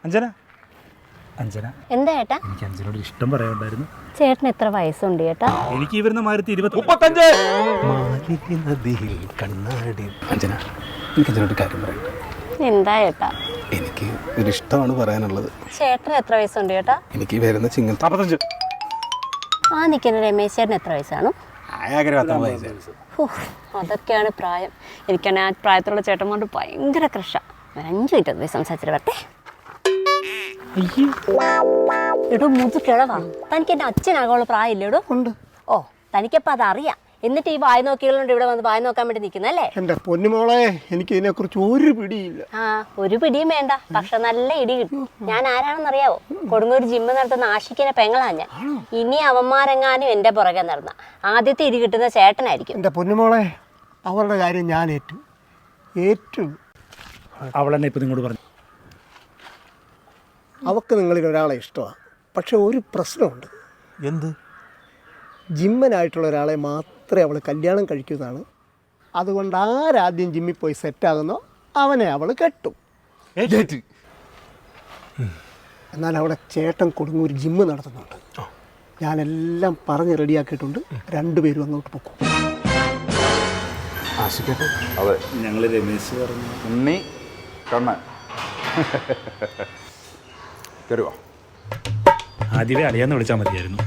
അഞ്ജന അഞ്ജന എന്താ ചേട്ടാ? എനിക്ക് അഞ്ജനോട് ഇഷ്ടം പറയാനുണ്ടായിരുന്നു. ചേട്ടന് എത്ര വയസ്സുണ്ട് ചേട്ടാ? എനിക്ക് ഈ വരുന്ന 35 കണ്ണാടി. അഞ്ജന എനിക്ക് അഞ്ജനോട് കാര്യം പറയണ്ട. എന്താ ചേട്ടാ? എനിക്ക് ഒരു ഇഷ്ടമാണ് പറയാനുള്ളത്. ചേട്ടന് എത്ര വയസ്സുണ്ട് ചേട്ടാ? എനിക്ക് വരുന്ന ചിങ്ങൽ 45. ആ നിൽക്കുന്ന രമേശ് ചേട്ടന് എത്ര വയസ്സാണ്? അതൊക്കെയാണ് പ്രായം. എനിക്കാണ് ആ പ്രായത്തിലുള്ള ചേട്ടന്മാരോട് ഭയങ്കര ക്രഷ. 5 മിനിറ്റ് പോയി സംസാരിച്ചിട്ട് വരട്ടെ. എടോ മുതു കിഴവാ, തനിക്ക് എൻ്റെ അച്ഛനാകാനുള്ള പ്രായമില്ല എടോ? ഉണ്ട്. ഓ തനിക്കപ്പോൾ അതറിയാം. എന്നിട്ട് ഈ വായ നോക്കികളുണ്ട് ഇവിടെ വന്ന് വായ നോക്കാൻ വേണ്ടി നിൽക്കുന്നല്ലേ? എൻ്റെ പൊന്നുമോളെ, എനിക്ക് ഇതിനെക്കുറിച്ച് ഒരു പിടിയില്ല. ആ ഒരു പിടിയും വേണ്ട, പക്ഷെ നല്ല ഇടി കിട്ടും. ഞാൻ ആരാണെന്നറിയാവോ? കൊടുങ്ങൂർ ജിമ്മ് നടത്തുന്ന ആഷിക്കിനെ പെങ്ങളാ ഞാൻ. ഇനി അവന്മാരെങ്ങാനും എൻ്റെ പുറകെ നടന്ന ആദ്യത്തെ ഇടി കിട്ടുന്ന ചേട്ടനായിരിക്കും. എൻ്റെ പൊന്നുമോളെ, അവരുടെ കാര്യം ഞാൻ ഏറ്റു. അവളെന്നെ ഇപ്പം നിങ്ങളോട് പറഞ്ഞു. അവൾക്ക് നിങ്ങളിൽ ഒരാളെ ഇഷ്ടമാണ്. പക്ഷെ ഒരു പ്രശ്നമുണ്ട്. എന്ത്? ജിമ്മനായിട്ടുള്ള ഒരാളെ മാത്രമേ അവൾ കല്യാണം കഴിക്കുന്നതാണ്. അതുകൊണ്ട് ആരാദ്യം ജിമ്മിൽ പോയി സെറ്റാകുന്നോ അവനെ അവൾ കെട്ടും. എന്നാൽ അവിടെ ചേട്ടൻ കൊടുങ്ങൂർ ജിമ്മ് നടത്തുന്നുണ്ട്. ഞാനെല്ലാം പറഞ്ഞ് റെഡിയാക്കിയിട്ടുണ്ട്. 2 പേരും അങ്ങോട്ട് പോകും. ആശിക്കട്ടെ. അതെ, ഞങ്ങൾ രമേശ് പറഞ്ഞു. ഉണ്ണി കണ്ണൻ തരുവാ. ആദ്യമേ അറിയാമെന്ന് വിളിച്ചാൽ മതിയായിരുന്നു.